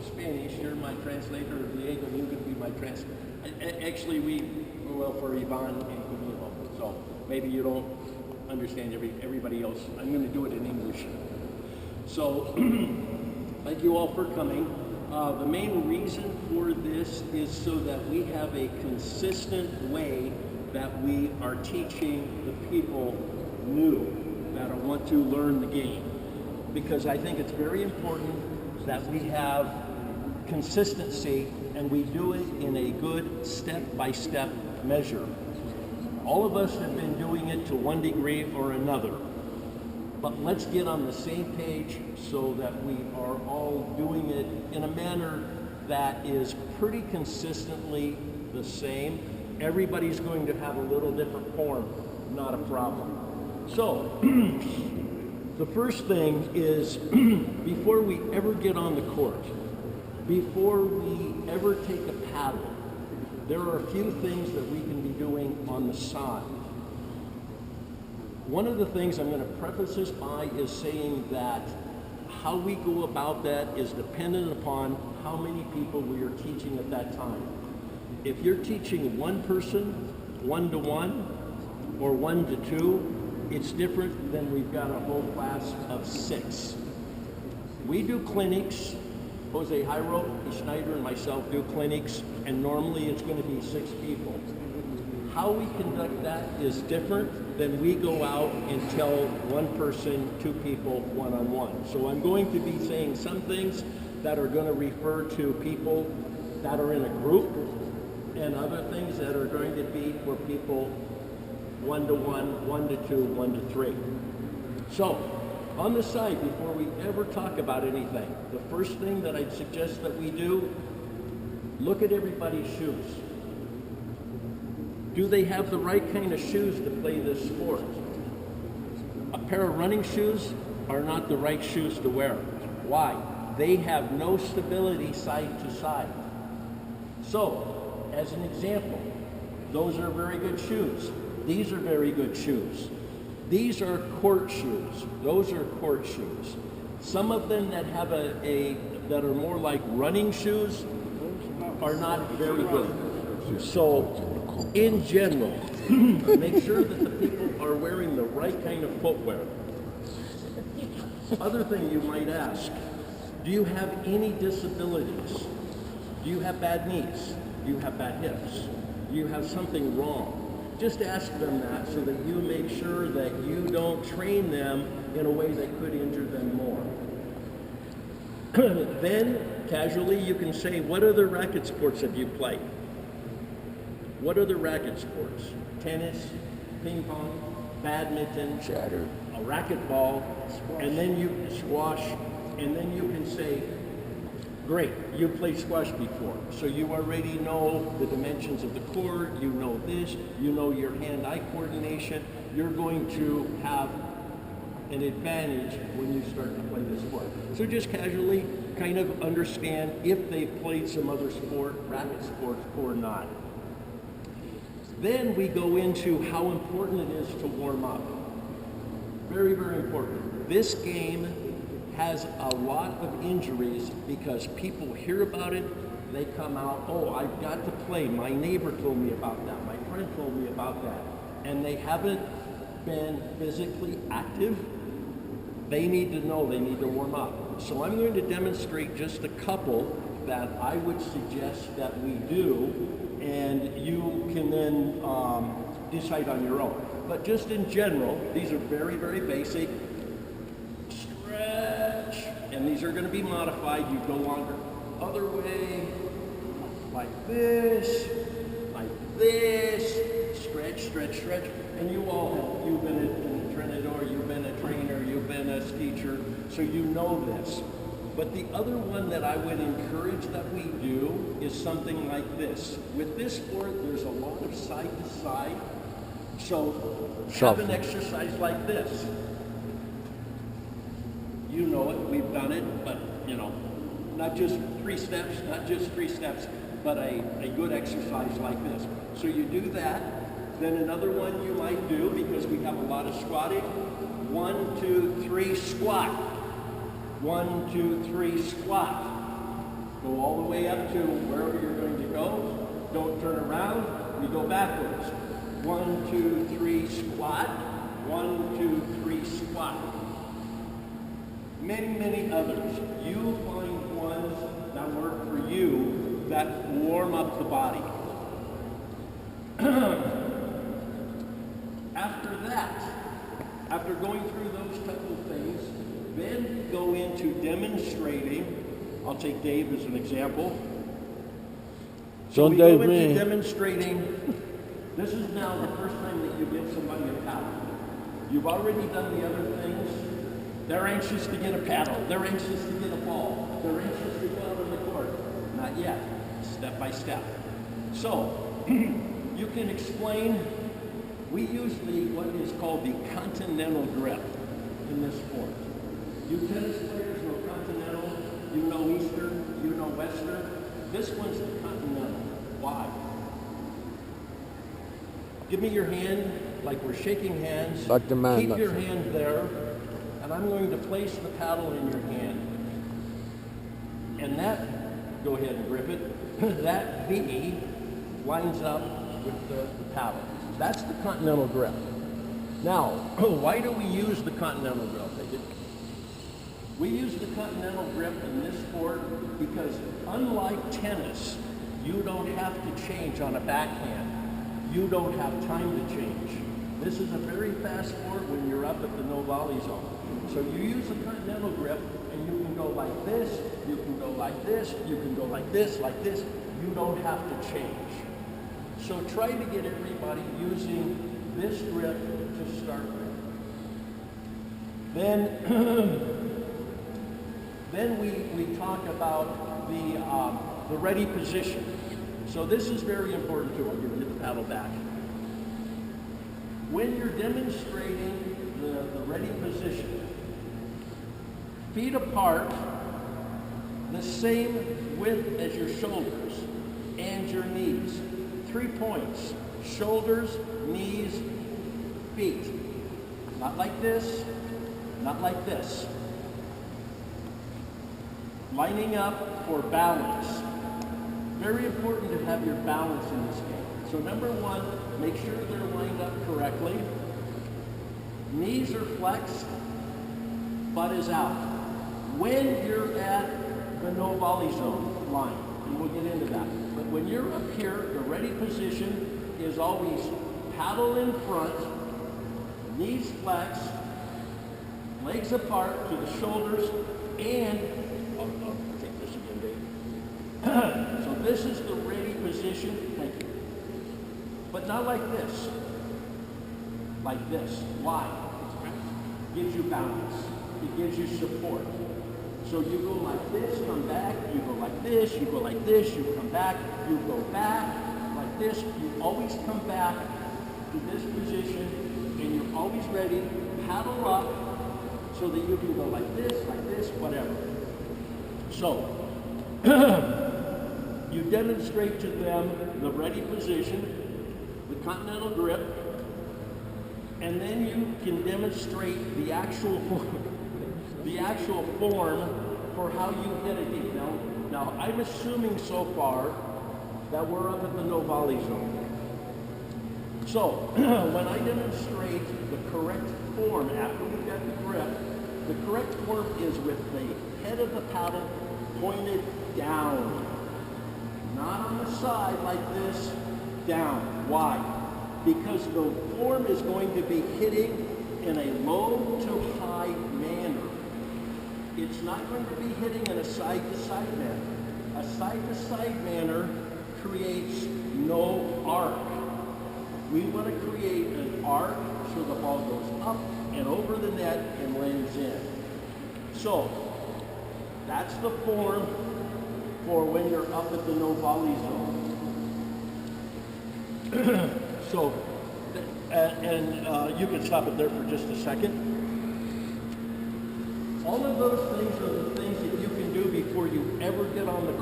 Spanish. You're my translator. Diego, you could be my translator. Actually, well, for Ivan and Camilo. So maybe you don't understand everybody else. I'm going to do it in English. So, thank you all for coming. The main reason for this is so that we have a consistent way that we are teaching the people new that want to learn the game. Because I think it's very important that we have consistency and we do it in a good step-by-step measure. All of us have been doing it to one degree or another. But let's get on the same page so that we are all doing it in a manner that is pretty consistently the same. Everybody's going to have a little different form, not a problem. So, the first thing is, before we ever get on the court, before we ever take a paddle, there are a few things that we can be doing on the side. One of the things I'm going to preface this by is saying that how we go about that is dependent upon how many people we are teaching at that time. If you're teaching one person, 1-to-1, or 1-to-2, it's different than we've got a whole class of 6. We do clinics. Jose Jairo, Schneider, and myself do clinics, and normally it's going to be 6 people. How we conduct that is different than we go out and tell one person, 2 people, one-on-one. So I'm going to be saying some things that are going to refer to people that are in a group, and other things that are going to be for people 1-to-1, 1-to-2, 1-to-3. So, on the side, before we ever talk about anything, the first thing that I'd suggest that we do, look at everybody's shoes. Do they have the right kind of shoes to play this sport? A pair of running shoes are not the right shoes to wear. Why? They have no stability side to side. So, as an example, those are very good shoes. These are very good shoes. These are court shoes. Those are court shoes. Some of them that have that are more like running shoes are not very good. So, in general, make sure that the people are wearing the right kind of footwear. Other thing you might ask, do you have any disabilities? Do you have bad knees? Do you have bad hips? Do you have something wrong? Just ask them that so that you make sure that you don't train them in a way that could injure them more. Then, casually, you can say, what other racket sports have you played? What other racket sports? Tennis, ping pong, badminton, a racquetball, and then you squash, and then you can say, great, you played squash before, so you already know the dimensions of the court, you know this, you know your hand-eye coordination. You're going to have an advantage when you start to play this sport. So just casually kind of understand if they've played some other sport, racket sports, or not. Then we go into how important it is to warm up. Very, very important. This game has a lot of injuries because people hear about it, they come out, oh, I've got to play. My neighbor told me about that. My friend told me about that. And they haven't been physically active. They need to know, they need to warm up. So I'm going to demonstrate just a couple that I would suggest that we do, and you can then decide on your own. But just in general, these are very, very basic. Stretch, and these are going to be modified. You go longer, other way, like this, stretch, stretch, stretch. And you all have, you've been an entrenador, you've been a trainer, you've been a teacher, so you know this. But the other one that I would encourage that we do is something like this. With this sport, there's a lot of side to side. So have an exercise like this. You know it, we've done it, but you know, not just 3 steps, but a good exercise like this. So you do that. Then another one you might do, because we have a lot of squatting. 1, 2, 3, squat. 1, 2, 3, squat. Go all the way up to wherever you're going to go. Don't turn around. We go backwards. 1, 2, 3, squat. 1, 2, 3, squat. Many, many others. You find ones that work for you that warm up the body. After that, after going through those type of things, then go into demonstrating. I'll take Dave as an example. So we go into demonstrating. This is now the first time that you give somebody a paddle. You've already done the other things. They're anxious to get a paddle. They're anxious to get a ball. They're anxious to go out on the court. Not yet. Step by step. So, you can explain. We use what is called the continental grip in this sport. You tennis players know continental, you know Eastern, you know Western. This one's the continental. Why? Give me your hand like we're shaking hands. Keep your hand there, and I'm going to place the paddle in your hand. And that, go ahead and grip it, that V lines up with the paddle. That's the continental grip. Now, why do we use the continental grip? We use the continental grip in this sport because unlike tennis, you don't have to change on a backhand. You don't have time to change. This is a very fast sport when you're up at the no volley zone. So you use the continental grip and you can go like this, you can go like this, you can go like this, like this. You don't have to change. So try to get everybody using this grip to start with. Then we talk about the ready position. So this is very important too. I'll give you the paddle back. When you're demonstrating the ready position, feet apart, the same width as your shoulders and your knees. 3 points: shoulders, knees, feet. Not like this, not like this. Lining up for balance. Very important to have your balance in this game. So number one, make sure they're lined up correctly. Knees are flexed, butt is out. When you're at the no volley zone line, and we'll get into that. But when you're up here, the ready position is always paddle in front, knees flexed, legs apart to the shoulders, and, I'll take this again, Dave. So this is the ready position, thank you. But not like this. Like this. Why? It gives you balance. It gives you support. So you go like this, come back, you go like this, you go like this, you come back, you go back, like this. You always come back to this position, and you're always ready, paddle up, so that you can go like this, whatever. So, you demonstrate to them the ready position, the continental grip, and then you can demonstrate the actual form for how you hit a game. Now I'm assuming so far that we're up at the no volley zone. So when I demonstrate the correct form after we got the grip, the correct form is with the head of the paddle pointed down. Not on the side like this, down. Why? Because the form is going to be hitting in a low to high manner. It's not going to be hitting in a side-to-side manner. A side-to-side manner creates no arc. We want to create an arc so the ball goes up and over the net and lands in. So, that's the form for when you're up at the no volley zone. So, you can stop it there for just a second. All of those things are the things that you can do before you ever get on the court.